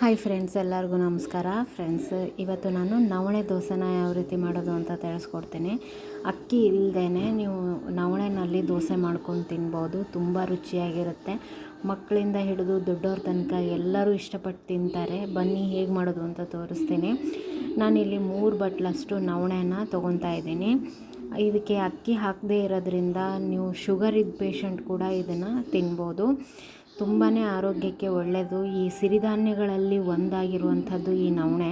Hi friends, ಎಲ್ಲರಿಗೂ ನಮಸ್ಕಾರ. Friends, ಇವತ್ತು ನಾನು ನವಣೆ ದೋಸೆನ ಯಾವ ರೀತಿ ಮಾಡೋದು ಅಂತ ತಿಳಿಸ್ಕೊಡ್ತೀನಿ. ಅಕ್ಕಿ ಇಲ್ಲದೇ ನೀವು ನವಣೆನಲ್ಲಿ ದೋಸೆ ಮಾಡ್ಕೊಂಡು ತಿನ್ಬೋದು. ತುಂಬ ರುಚಿಯಾಗಿರುತ್ತೆ. ಮಕ್ಕಳಿಂದ ಹಿಡಿದು ದೊಡ್ಡವ್ರ ತನಕ ಎಲ್ಲರೂ ಇಷ್ಟಪಟ್ಟು ತಿಂತಾರೆ. ಬನ್ನಿ ಹೇಗೆ ಮಾಡೋದು ಅಂತ ತೋರಿಸ್ತೀನಿ. ನಾನಿಲ್ಲಿ 3 ಬಟ್ಲಷ್ಟು ನವಣೆನ ತೊಗೊತಾ ಇದ್ದೀನಿ. ಇದಕ್ಕೆ ಅಕ್ಕಿ ಹಾಕದೇ ಇರೋದ್ರಿಂದ ನೀವು ಶುಗರ್ ಇದ್ದ ಪೇಷಂಟ್ ಕೂಡ ಇದನ್ನು ತಿನ್ಬೋದು. ತುಂಬಾ ಆರೋಗ್ಯಕ್ಕೆ ಒಳ್ಳೆಯದು. ಈ ಸಿರಿಧಾನ್ಯಗಳಲ್ಲಿ ಒಂದಾಗಿರುವಂಥದ್ದು ಈ ನವಣೆ.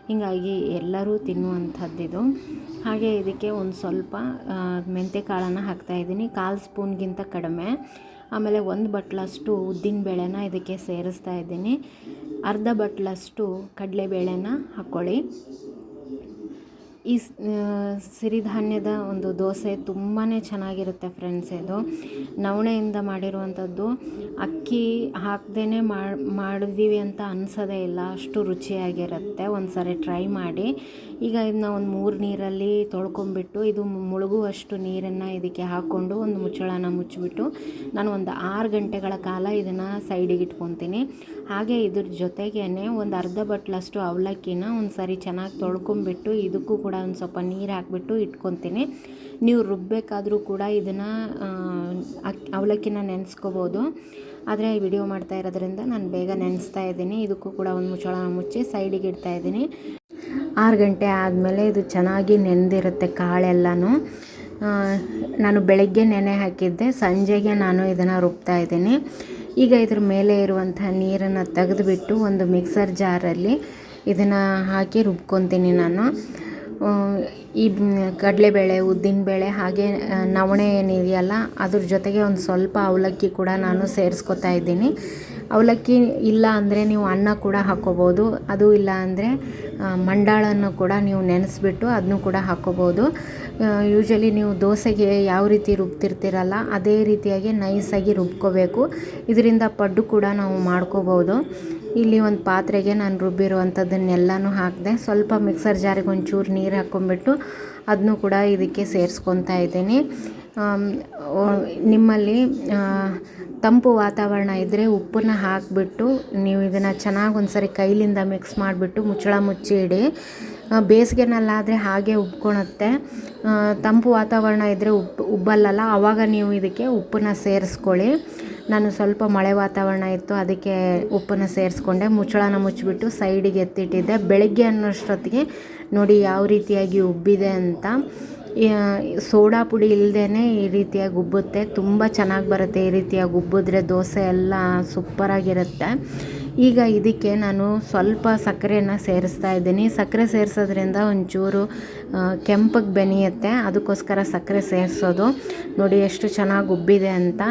ಹೀಗಾಗಿ ಎಲ್ಲರೂ ತಿನ್ನುವಂಥದ್ದಿದು. ಹಾಗೆ ಇದಕ್ಕೆ ಒಂದು ಸ್ವಲ್ಪ ಮೆಂತ್ಯ ಕಾಳನ್ನು ಹಾಕ್ತಾಯಿದ್ದೀನಿ, 1/4 ಸ್ಪೂನ್ಗಿಂತ ಕಡಿಮೆ. ಆಮೇಲೆ 1 ಬಟ್ಲಷ್ಟು ಉದ್ದಿನಬೇಳೆನ ಇದಕ್ಕೆ ಸೇರಿಸ್ತಾ ಇದ್ದೀನಿ. ಅರ್ಧ ಬಟ್ಲಷ್ಟು ಕಡಲೆಬೇಳೆನ ಹಾಕ್ಕೊಳ್ಳಿ. ಈ ಸಿರಿಧಾನ್ಯದ ಒಂದು ದೋಸೆ ತುಂಬಾ ಚೆನ್ನಾಗಿರುತ್ತೆ ಫ್ರೆಂಡ್ಸ್. ಇದು ನವಣೆಯಿಂದ ಮಾಡಿರುವಂಥದ್ದು. ಅಕ್ಕಿ ಹಾಕದೇ ಮಾಡಿದ್ದೀವಿ ಅಂತ ಅನಿಸೋದೇ ಇಲ್ಲ, ಅಷ್ಟು ರುಚಿಯಾಗಿರುತ್ತೆ. ಒಂದು ಸಾರಿ ಟ್ರೈ ಮಾಡಿ. ಈಗ ಇದನ್ನ ಒಂದು 3 ನೀರಲ್ಲಿ ತೊಳ್ಕೊಂಬಿಟ್ಟು ಇದು ಮುಳುಗುವಷ್ಟು ನೀರನ್ನು ಇದಕ್ಕೆ ಹಾಕ್ಕೊಂಡು ಒಂದು ಮುಚ್ಚಳನ ಮುಚ್ಚಿಬಿಟ್ಟು ನಾನು ಒಂದು 6 ಗಂಟೆಗಳ ಕಾಲ ಇದನ್ನು ಸೈಡಿಗೆ ಇಟ್ಕೊತೀನಿ. ಹಾಗೆ ಇದ್ರ ಜೊತೆಗೇ ಒಂದು ಅರ್ಧ ಬಟ್ಲಷ್ಟು ಅವಲಕ್ಕಿನ ಒಂದು ಸಾರಿ ಚೆನ್ನಾಗಿ ತೊಳ್ಕೊಂಬಿಟ್ಟು ಇದಕ್ಕೂ ಕೂಡ ಒಂದು ಸ್ವಲ್ಪ ನೀರು ಹಾಕಿಬಿಟ್ಟು ಇಟ್ಕೊತೀನಿ. ನೀವು ರುಬ್ಬಬೇಕಾದ್ರೂ ಕೂಡ ಇದನ್ನು ಅವಲಕ್ಕಿನ ನೆನೆಸ್ಕೋಬೋದು. ಆದರೆ ವಿಡಿಯೋ ಮಾಡ್ತಾ ಇರೋದ್ರಿಂದ ನಾನು ಬೇಗ ನೆನೆಸ್ತಾ ಇದ್ದೀನಿ. ಇದಕ್ಕೂ ಕೂಡ ಒಂದು ಮುಚ್ಚಳ ಮುಚ್ಚಿ ಸೈಡಿಗೆ ಇಡ್ತಾ ಇದ್ದೀನಿ. 6 ಗಂಟೆ ಆದಮೇಲೆ ಇದು ಚೆನ್ನಾಗಿ ನೆನೆದಿರುತ್ತೆ ಕಾಳೆಲ್ಲನೂ. ನಾನು ಬೆಳಗ್ಗೆ ನೆನೆ ಹಾಕಿದ್ದೆ, ಸಂಜೆಗೆ ನಾನು ಇದನ್ನು ರುಬ್ತಾ ಇದ್ದೀನಿ. ಈಗ ಇದ್ರ ಮೇಲೆ ಇರುವಂಥ ನೀರನ್ನು ತೆಗೆದುಬಿಟ್ಟು ಒಂದು ಮಿಕ್ಸರ್ ಜಾರಲ್ಲಿ ಇದನ್ನು ಹಾಕಿ ರುಬ್ಕೊತೀನಿ ನಾನು. ಈ ಕಡಲೆಬೇಳೆ, ಉದ್ದಿನಬೇಳೆ ಹಾಗೆ ನವಣೆ ಏನಿದೆಯಲ್ಲ ಅದ್ರ ಜೊತೆಗೆ ಒಂದು ಸ್ವಲ್ಪ ಅವಲಕ್ಕಿ ಕೂಡ ನಾನು ಸೇರಿಸ್ಕೊತಾ ಇದ್ದೀನಿ. ಅವಲಕ್ಕಿ ಇಲ್ಲ ಅಂದರೆ ನೀವು ಅನ್ನ ಕೂಡ ಹಾಕ್ಕೋಬೋದು. ಅದು ಇಲ್ಲ ಅಂದರೆ ಮಂಡಾಳನ್ನು ಕೂಡ ನೀವು ನೆನೆಸ್ಬಿಟ್ಟು ಅದನ್ನು ಕೂಡ ಹಾಕ್ಕೋಬೋದು. ಯೂಶಲಿ ನೀವು ದೋಸೆಗೆ ಯಾವ ರೀತಿ ರುಬ್ತಿರ್ತೀರಲ್ಲ ಅದೇ ರೀತಿಯಾಗಿ ನೈಸಾಗಿ ರುಬ್ಕೋಬೇಕು. ಇದರಿಂದ ಪಡ್ಡು ಕೂಡ ನಾವು ಮಾಡ್ಕೋಬೋದು. ಇಲ್ಲಿ ಒಂದು ಪಾತ್ರೆಗೆ ನಾನು ರುಬ್ಬಿರುವಂಥದ್ದನ್ನೆಲ್ಲನೂ ಹಾಕಿದೆ. ಸ್ವಲ್ಪ ಮಿಕ್ಸರ್ ಜಾರಿಗೆ ಒಂಚೂರು ನೀರು ಹಾಕ್ಕೊಂಬಿಟ್ಟು ಅದನ್ನು ಕೂಡ ಇದಕ್ಕೆ ಸೇರಿಸ್ಕೊತಾ ಇದ್ದೀನಿ. ನಿಮ್ಮಲ್ಲಿ ತಂಪು ವಾತಾವರಣ ಇದ್ದರೆ ಉಪ್ಪನ್ನು ಹಾಕಿಬಿಟ್ಟು ನೀವು ಇದನ್ನು ಚೆನ್ನಾಗಿ ಒಂದು ಸರಿ ಕೈಲಿಂದ ಮಿಕ್ಸ್ ಮಾಡಿಬಿಟ್ಟು ಮುಚ್ಚಳ ಮುಚ್ಚಿ ಇಡಿ. ಬೇಸಿಗೆನಲ್ಲಾದರೆ ಹಾಗೆ ಉಬ್ಕೊಳುತ್ತೆ. ತಂಪು ವಾತಾವರಣ ಇದ್ದರೆ ಉಬ್ಬಲ್ಲಲ್ಲ, ಆವಾಗ ನೀವು ಇದಕ್ಕೆ ಉಪ್ಪನ್ನು ಸೇರಿಸ್ಕೊಳ್ಳಿ. ನಾನು ಸ್ವಲ್ಪ ಮಳೆ ವಾತಾವರಣ ಇತ್ತು, ಅದಕ್ಕೆ ಉಪ್ಪನ್ನು ಸೇರಿಸ್ಕೊಂಡೆ. ಮುಚ್ಚಳನ ಮುಚ್ಚಿಬಿಟ್ಟು ಸೈಡಿಗೆ ಎತ್ತಿಟ್ಟಿದ್ದೆ. ಬೆಳಗ್ಗೆ ಅನ್ನೋಷ್ಟೊತ್ತಿಗೆ ನೋಡಿ ಯಾವ ರೀತಿಯಾಗಿ ಉಬ್ಬಿದೆ ಅಂತ. ಸೋಡಾ ಪುಡಿ ಇಲ್ಲದೇ ಈ ರೀತಿಯಾಗಿ ಉಬ್ಬುತ್ತೆ. ತುಂಬ ಚೆನ್ನಾಗಿ ಬರುತ್ತೆ. ಈ ರೀತಿಯಾಗಿ ಉಬ್ಬಿದ್ರೆ ದೋಸೆ ಎಲ್ಲ ಸೂಪರಾಗಿರುತ್ತೆ. ಈಗ ಇದಕ್ಕೆ ನಾನು ಸ್ವಲ್ಪ ಸಕ್ಕರೆಯನ್ನು ಸೇರಿಸ್ತಾ ಇದ್ದೀನಿ. ಸಕ್ಕರೆ ಸೇರಿಸೋದ್ರಿಂದ ಒಂಚೂರು ಕೆಂಪಗೆ ಬೆನೆಯುತ್ತೆ, ಅದಕ್ಕೋಸ್ಕರ ಸಕ್ಕರೆ ಸೇರಿಸೋದು. ನೋಡಿ ಎಷ್ಟು ಚೆನ್ನಾಗಿ ಉಬ್ಬಿದೆ ಅಂತ.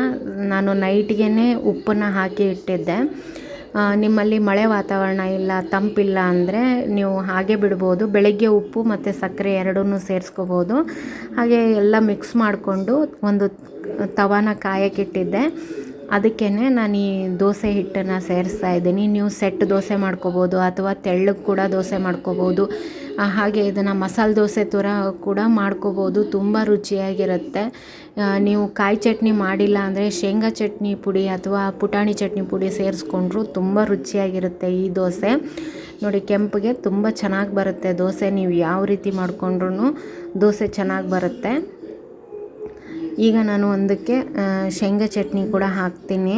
ನಾನು ನೈಟ್ಗೆ ಉಪ್ಪನ್ನು ಹಾಕಿ ಇಟ್ಟಿದ್ದೆ. ನಿಮ್ಮಲ್ಲಿ ಮಳೆ ವಾತಾವರಣ ಇಲ್ಲ, ತಂಪಿಲ್ಲ ಅಂದರೆ ನೀವು ಹಾಗೆ ಬಿಡ್ಬೋದು. ಬೆಳಗ್ಗೆ ಉಪ್ಪು ಮತ್ತು ಸಕ್ಕರೆ ಎರಡನ್ನೂ ಸೇರಿಸ್ಕೋಬೋದು. ಹಾಗೆ ಎಲ್ಲ ಮಿಕ್ಸ್ ಮಾಡಿಕೊಂಡು ಒಂದು ತವಾನ ಕಾಯಕ್ಕಿಟ್ಟಿದ್ದೆ. ಅದಕ್ಕೇ ನಾನು ಈ ದೋಸೆ ಹಿಟ್ಟನ್ನು ಸೇರಿಸ್ತಾ ಇದ್ದೀನಿ. ನೀವು ಸೆಟ್ ದೋಸೆ ಮಾಡ್ಕೋಬೋದು ಅಥವಾ ತೆಳ್ಳಗೆ ಕೂಡ ದೋಸೆ ಮಾಡ್ಕೋಬೋದು. ಹಾಗೆ ಇದನ್ನು ಮಸಾಲೆ ದೋಸೆ ಥರ ಕೂಡ ಮಾಡ್ಕೋಬೋದು. ತುಂಬ ರುಚಿಯಾಗಿರುತ್ತೆ. ನೀವು ಕಾಯಿ ಚಟ್ನಿ ಮಾಡಿಲ್ಲ ಅಂದರೆ ಶೇಂಗಾ ಚಟ್ನಿ ಪುಡಿ ಅಥವಾ ಪುಟಾಣಿ ಚಟ್ನಿ ಪುಡಿ ಸೇರಿಸ್ಕೊಂಡ್ರು ತುಂಬ ರುಚಿಯಾಗಿರುತ್ತೆ ಈ ದೋಸೆ. ನೋಡಿ ಕೆಂಪಿಗೆ ತುಂಬ ಚೆನ್ನಾಗಿ ಬರುತ್ತೆ ದೋಸೆ. ನೀವು ಯಾವ ರೀತಿ ಮಾಡಿಕೊಂಡ್ರೂ ದೋಸೆ ಚೆನ್ನಾಗಿ ಬರುತ್ತೆ. ಈಗ ನಾನು ಒಂದಕ್ಕೆ ಶೇಂಗಾ ಚಟ್ನಿ ಕೂಡ ಹಾಕ್ತೀನಿ.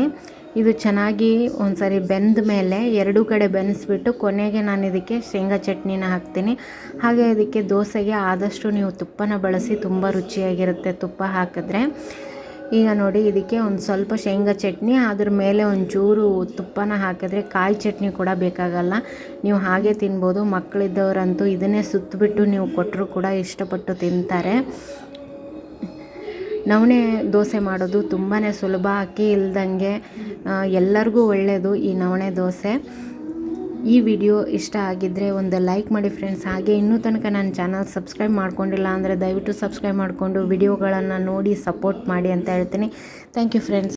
ಇದು ಚೆನ್ನಾಗಿ ಒಂದು ಸಾರಿ ಬೆಂದ ಮೇಲೆ 2 ಕಡೆ ಬೆನೆಸ್ಬಿಟ್ಟು ಕೊನೆಗೆ ನಾನು ಇದಕ್ಕೆ ಶೇಂಗಾ ಚಟ್ನಿನ ಹಾಕ್ತೀನಿ. ಹಾಗೆ ಇದಕ್ಕೆ ದೋಸೆಗೆ ಆದಷ್ಟು ನೀವು ತುಪ್ಪನ ಬಳಸಿ, ತುಂಬ ರುಚಿಯಾಗಿರುತ್ತೆ ತುಪ್ಪ ಹಾಕಿದ್ರೆ. ಈಗ ನೋಡಿ ಇದಕ್ಕೆ ಒಂದು ಸ್ವಲ್ಪ ಶೇಂಗಾ ಚಟ್ನಿ, ಅದ್ರ ಮೇಲೆ ಒಂಚೂರು ತುಪ್ಪನ ಹಾಕಿದ್ರೆ ಕಾಯಿ ಚಟ್ನಿ ಕೂಡ ಬೇಕಾಗಲ್ಲ. ನೀವು ಹಾಗೆ ತಿನ್ಬೋದು. ಮಕ್ಕಳಿದ್ದವರಂತೂ ಇದನ್ನೇ ಸುತ್ತಬಿಟ್ಟು ನೀವು ಕೊಟ್ಟರು ಕೂಡ ಇಷ್ಟಪಟ್ಟು ತಿಂತಾರೆ. ನವಣೆ ದೋಸೆ ಮಾಡೋದು ತುಂಬಾ ಸುಲಭ. ಅಕ್ಕಿ ಇಲ್ದಂಗೆ ಎಲ್ಲರಿಗೂ ಒಳ್ಳೆಯದು ಈ ನವಣೆ ದೋಸೆ. ಈ ವಿಡಿಯೋ ಇಷ್ಟ ಆಗಿದ್ದರೆ ಒಂದು ಲೈಕ್ ಮಾಡಿ ಫ್ರೆಂಡ್ಸ್. ಹಾಗೆ ಇನ್ನೂ ತನಕ ನನ್ನ ಚಾನಲ್ ಸಬ್ಸ್ಕ್ರೈಬ್ ಮಾಡ್ಕೊಂಡಿಲ್ಲ ಅಂದರೆ ದಯವಿಟ್ಟು ಸಬ್ಸ್ಕ್ರೈಬ್ ಮಾಡಿಕೊಂಡು ವಿಡಿಯೋಗಳನ್ನು ನೋಡಿ ಸಪೋರ್ಟ್ ಮಾಡಿ ಅಂತ ಹೇಳ್ತೀನಿ. Thank you friends.